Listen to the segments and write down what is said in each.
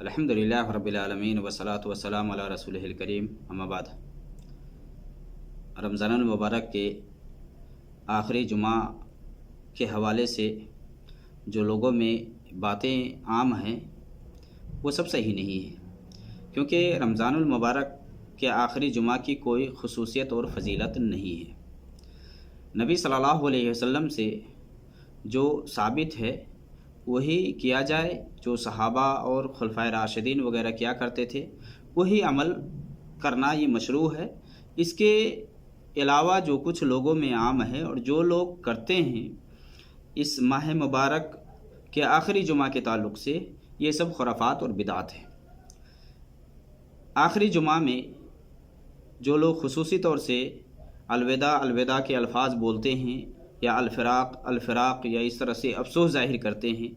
الحمدللہ رب العالمین والصلاۃ والسلام علی رسولہ الکریم، اما بعد۔ رمضان المبارک کے آخری جمعہ کے حوالے سے جو لوگوں میں باتیں عام ہیں وہ سب صحیح نہیں ہے، کیونکہ رمضان المبارک کے آخری جمعہ کی کوئی خصوصیت اور فضیلت نہیں ہے۔ نبی صلی اللہ علیہ وسلم سے جو ثابت ہے وہی کیا جائے، جو صحابہ اور خلفائے راشدین وغیرہ کیا کرتے تھے وہی عمل کرنا یہ مشروع ہے۔ اس کے علاوہ جو کچھ لوگوں میں عام ہے اور جو لوگ کرتے ہیں اس ماہ مبارک کے آخری جمعہ کے تعلق سے، یہ سب خرافات اور بدعات ہیں۔ آخری جمعہ میں جو لوگ خصوصی طور سے الوداع الوداع کے الفاظ بولتے ہیں، یا الفراق الفراق، یا اس طرح سے افسوس ظاہر کرتے ہیں،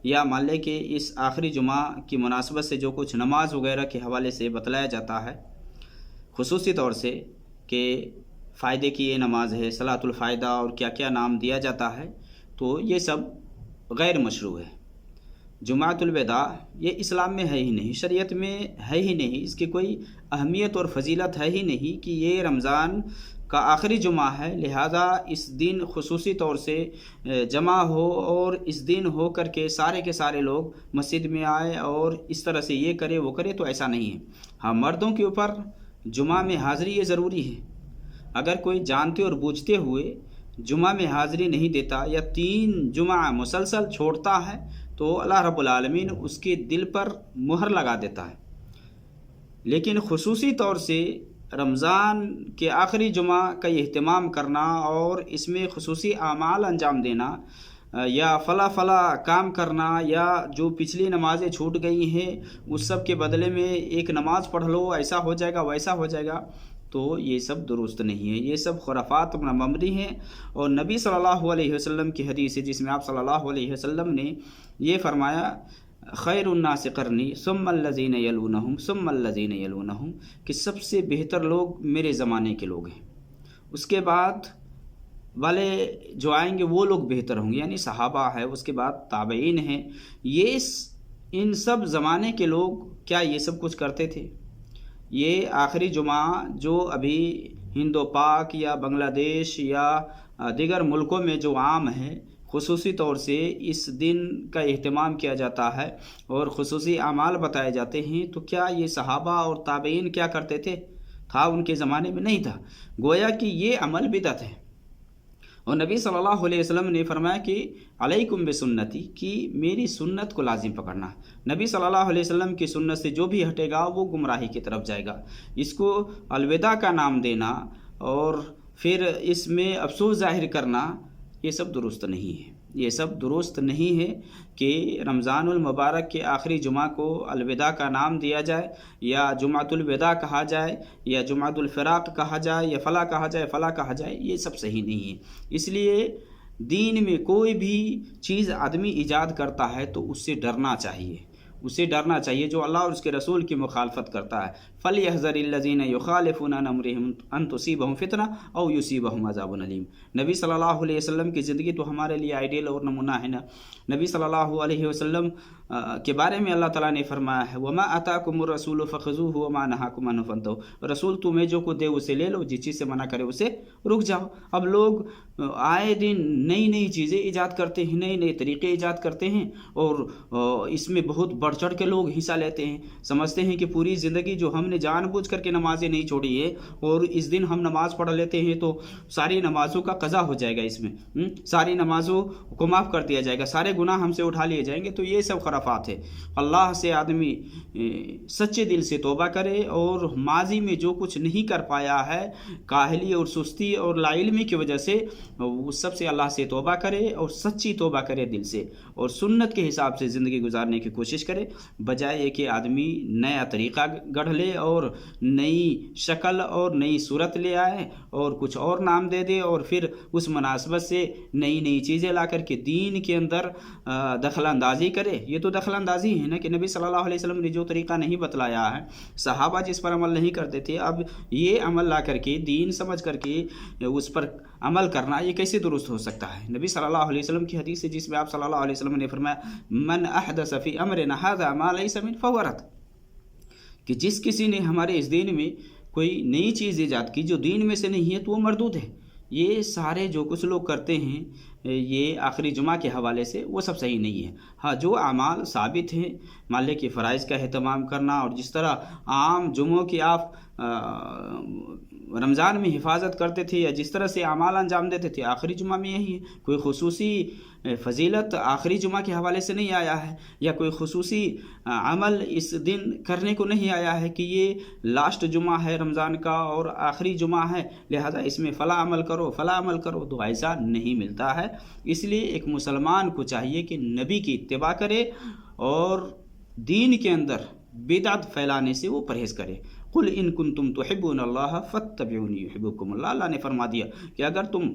یا مان لیں کہ اس آخری جمعہ کی مناسبت سے جو کچھ نماز وغیرہ کے حوالے سے بتلایا جاتا ہے خصوصی طور سے کہ فائدے کی یہ نماز ہے، صلاۃ الفائدہ، اور کیا کیا نام دیا جاتا ہے، تو یہ سب غیر مشروع ہے۔ جمعۃ الوداع یہ اسلام میں ہے ہی نہیں، شریعت میں ہے ہی نہیں، اس کی کوئی اہمیت اور فضیلت ہے ہی نہیں کہ یہ رمضان کا آخری جمعہ ہے، لہذا اس دن خصوصی طور سے جمع ہو اور اس دن ہو کر کے سارے لوگ مسجد میں آئے اور اس طرح سے یہ کرے وہ کرے، تو ایسا نہیں ہے۔ ہاں، مردوں کے اوپر جمعہ میں حاضری یہ ضروری ہے۔ اگر کوئی جانتے اور بوجھتے ہوئے جمعہ میں حاضری نہیں دیتا یا 3 جمعہ مسلسل چھوڑتا ہے تو اللہ رب العالمین اس کے دل پر مہر لگا دیتا ہے۔ لیکن خصوصی طور سے رمضان کے آخری جمعہ کا اہتمام کرنا اور اس میں خصوصی اعمال انجام دینا، یا فلاں کام کرنا، یا جو پچھلی نمازیں چھوٹ گئی ہیں اس سب کے بدلے میں ایک نماز پڑھ لو، ایسا ہو جائے گا ویسا ہو جائے گا، تو یہ سب درست نہیں ہے، یہ سب خرافات ممری ہیں۔ اور نبی صلی اللہ علیہ وسلم کی حدیث ہے جس میں آپ صلی اللہ علیہ وسلم نے یہ فرمایا، خیر الناس قرنی ثم الذین یلونہم ثم الذین یلونہم، کہ سب سے بہتر لوگ میرے زمانے کے لوگ ہیں، اس کے بعد والے جو آئیں گے وہ لوگ بہتر ہوں گے، یعنی صحابہ ہے، اس کے بعد تابعین ہیں۔ ان سب زمانے کے لوگ کیا یہ سب کچھ کرتے تھے؟ یہ آخری جمعہ جو ابھی ہند و پاک یا بنگلہ دیش یا دیگر ملکوں میں جو عام ہے، خصوصی طور سے اس دن کا اہتمام کیا جاتا ہے اور خصوصی اعمال بتائے جاتے ہیں، تو کیا یہ صحابہ اور تابعین کیا کرتے تھے؟ تھا ان کے زمانے میں نہیں تھا، گویا کہ یہ عمل بدعت ہے۔ اور نبی صلی اللہ علیہ وسلم نے فرمایا کہ علیکم بسنتی، کہ میری سنت کو لازم پکڑنا۔ نبی صلی اللہ علیہ وسلم کی سنت سے جو بھی ہٹے گا وہ گمراہی کی طرف جائے گا۔ اس کو الوداع کا نام دینا اور پھر اس میں افسوس ظاہر کرنا، یہ سب درست نہیں ہے۔ یہ سب درست نہیں ہے کہ رمضان المبارک کے آخری جمعہ کو الوداع کا نام دیا جائے، یا جمعۃ الوداع کہا جائے، یا جمعۃ الفراق کہا جائے، یا فلاں کہا جائے، یہ سب صحیح نہیں ہے۔ اس لیے دین میں کوئی بھی چیز آدمی ایجاد کرتا ہے تو اس سے ڈرنا چاہیے، جو اللہ اور اس کے رسول کی مخالفت کرتا ہے۔ فَلْيَحْذَرِ الَّذِينَ يُخَالِفُونَ عَنْ أَمْرِهِ أَن تُصِيبَهُمْ فِتْنَةٌ أَوْ يُصِيبَهُمْ عَذَابٌ أَلِيمٌ۔ نبی صلی اللہ علیہ وسلم کی زندگی تو ہمارے لیے آئیڈیل اور نمونہ ہے نا۔ نبی صلی اللہ علیہ وسلم کے بارے میں اللہ تعالیٰ نے فرمایا ہے، وَمَا أَتَاكُمُ الرَّسُولُ فَخُذُوهُ وَمَا نَهَاكُمْ عَنْهُ فَانْتَهُوا، رسول تمہیں جو کو دے اسے لے لو، جس چیز سے منع کرے اسے رک جاؤ۔ اب لوگ آئے دن نئی چیزیں ایجاد کرتے ہیں، نئے طریقے ایجاد کرتے ہیں، اور اس میں بہت بڑھ چڑھ کے لوگ حصہ لیتے ہیں، سمجھتے ہیں کہ پوری زندگی جو ہم نے جان بوجھ کر کے نمازیں نہیں چھوڑی ہے اور اس دن ہم نماز پڑھ لیتے ہیں تو ساری نمازوں کا قضا ہو جائے گا، اس میں ساری نمازوں کو معاف کر دیا جائے گا، سارے گناہ ہم سے اٹھا لیے جائیں گے، تو یہ سب خرافات ہے۔ اللہ سے آدمی سچے دل سے توبہ کرے اور ماضی میں جو کچھ نہیں کر پایا ہے کاہلی اور سستی اور لا علمی کی وجہ سے، اس سب سے اللہ سے توبہ کرے اور سچی توبہ کرے دل سے، اور سنت کے حساب سے زندگی گزارنے کی کوشش کرے، بجائے کہ آدمی نیا طریقہ گڑھ لے اور نئی شکل اور نئی صورت لے آئے اور کچھ اور نام دے دے اور پھر اس مناسبت سے نئی نئی چیزیں لا کر کے دین کے اندر دخل اندازی کرے، یہ تو دخل اندازی ہے نا کہ نبی صلی اللہ علیہ وسلم نے جو طریقہ نہیں بتلایا ہے، صحابہ جس پر عمل نہیں کرتے تھے، اب یہ عمل لا کر کے دین سمجھ کر کے اس پر عمل کرنا یہ کیسے درست ہو سکتا ہے؟ نبی صلی اللہ علیہ وسلم کی حدیث ہے جس میں آپ صلی اللہ علیہ وسلم نے فرمایا من احدث فی امرنا ھذا ما لیس من فہو رد، کہ جس کسی نے ہمارے اس دین میں کوئی نئی چیز ایجاد کی جو دین میں سے نہیں ہے تو وہ مردود ہے۔ یہ سارے جو کچھ لوگ کرتے ہیں یہ آخری جمعہ کے حوالے سے وہ سب صحیح نہیں ہے۔ ہاں جو اعمال ثابت ہیں، مان لے کہ فرائض کا اہتمام کرنا اور جس طرح عام جمعوں کی آپ رمضان میں حفاظت کرتے تھے یا جس طرح سے اعمال انجام دیتے تھے، آخری جمعہ میں یہی ہے۔ کوئی خصوصی فضیلت آخری جمعہ کے حوالے سے نہیں آیا ہے یا کوئی خصوصی عمل اس دن کرنے کو نہیں آیا ہے کہ یہ لاسٹ جمعہ ہے رمضان کا اور آخری جمعہ ہے لہذا اس میں فلاں عمل کرو فلاں عمل کرو، تو ایسا نہیں ملتا ہے۔ اس لیے ایک مسلمان کو چاہیے کہ نبی کی اتباع کرے اور دین کے اندر بدعت پھیلانے سے وہ پرہیز کرے۔ قل ان کنتم تحبون اللہ فاتبعونی یحببکم اللہ، اللہ نے فرما دیا کہ اگر تم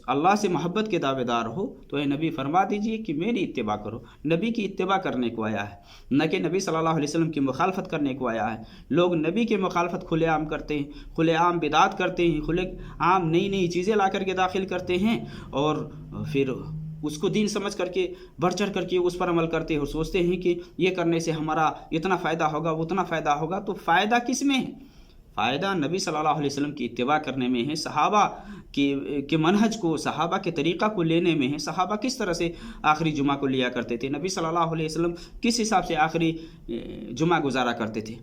اللہ سے محبت کے دعوے دار ہو تو اے نبی فرما دیجئے کہ میری اتباع کرو۔ نبی کی اتباع کرنے کو آیا ہے، نہ کہ نبی صلی اللہ علیہ وسلم کی مخالفت کرنے کو آیا ہے۔ لوگ نبی کی مخالفت کھلے عام کرتے ہیں، کھلے عام بدعت کرتے ہیں، کھلے عام نئی نئی چیزیں لا کر کے داخل کرتے ہیں اور پھر اس کو دین سمجھ کر کے بڑھ چڑھ کر کے اس پر عمل کرتے ہیں اور سوچتے ہیں کہ یہ کرنے سے ہمارا اتنا فائدہ ہوگا اتنا فائدہ ہوگا۔ تو فائدہ کس میں ہے؟ فائدہ نبی صلی اللہ علیہ وسلم کی اتباع کرنے میں ہے، صحابہ کے منہج کو، صحابہ کے طریقہ کو لینے میں ہے۔ صحابہ کس طرح سے آخری جمعہ کو لیا کرتے تھے، نبی صلی اللہ علیہ وسلم کس حساب سے آخری جمعہ گزارا کرتے تھے۔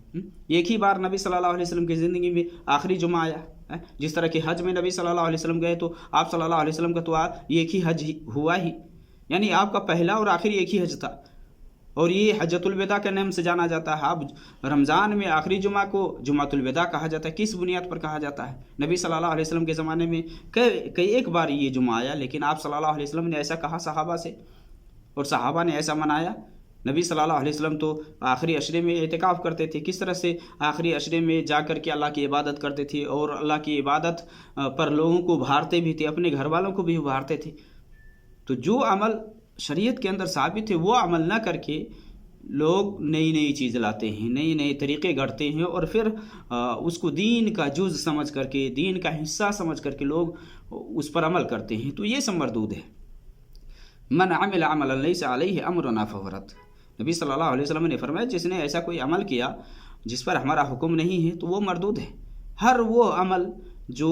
ایک ہی بار نبی صلی اللہ علیہ وسلم کی زندگی میں آخری جمعہ آیا، جس طرح کہ حج میں نبی صلی اللہ علیہ وسلم گئے تو آپ صلی اللہ علیہ وسلم کا تو ایک ہی حج ہوا ہی، یعنی آپ کا پہلا اور آخری ایک ہی حج تھا اور یہ حجۃ الوداع کے نام سے جانا جاتا ہے۔ اب رمضان میں آخری جمعہ کو جمعۃ الوداع کہا جاتا ہے، کس بنیاد پر کہا جاتا ہے؟ نبی صلی اللہ علیہ وسلم کے زمانے میں کئی ایک بار یہ جمعہ آیا، لیکن آپ صلی اللہ علیہ وسلم نے ایسا کہا صحابہ سے اور صحابہ نے ایسا منایا۔ نبی صلی اللہ علیہ وسلم تو آخری عشرے میں اعتکاف کرتے تھے، کس طرح سے آخری عشرے میں جا کر کے اللہ کی عبادت کرتے تھے اور اللہ کی عبادت پر لوگوں کو ابھارتے بھی تھے، اپنے گھر والوں کو بھی ابھارتے تھے۔ تو جو عمل شریعت کے اندر ثابت ہے وہ عمل نہ کر کے لوگ نئی نئی چیز لاتے ہیں، نئے نئے طریقے گھڑتے ہیں اور پھر اس کو دین کا جز سمجھ کر کے، دین کا حصہ سمجھ کر کے لوگ اس پر عمل کرتے ہیں، تو یہ سب مردود ہے۔ من عمل عملا لیس علیہ امرنا فہو رد، نبی صلی اللہ علیہ وسلم نے فرمایا جس نے ایسا کوئی عمل کیا جس پر ہمارا حکم نہیں ہے تو وہ مردود ہے۔ ہر وہ عمل جو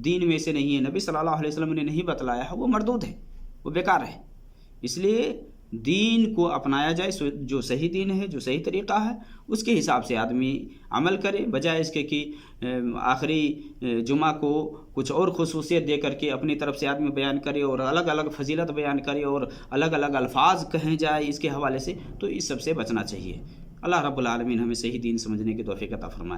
دین میں سے نہیں ہے، نبی صلی اللہ علیہ وسلم نے نہیں بتلایا ہے، وہ مردود ہے، وہ بیکار ہے۔ اس لیے دین کو اپنایا جائے، جو صحیح دین ہے، جو صحیح طریقہ ہے، اس کے حساب سے آدمی عمل کرے، بجائے اس کے کہ آخری جمعہ کو کچھ اور خصوصیت دے کر کے اپنی طرف سے آدمی بیان کرے اور الگ الگ فضیلت بیان کرے اور الگ الگ الفاظ کہیں جائے اس کے حوالے سے، تو اس سب سے بچنا چاہیے۔ اللہ رب العالمین ہمیں صحیح دین سمجھنے کی توفیق عطا فرمائے۔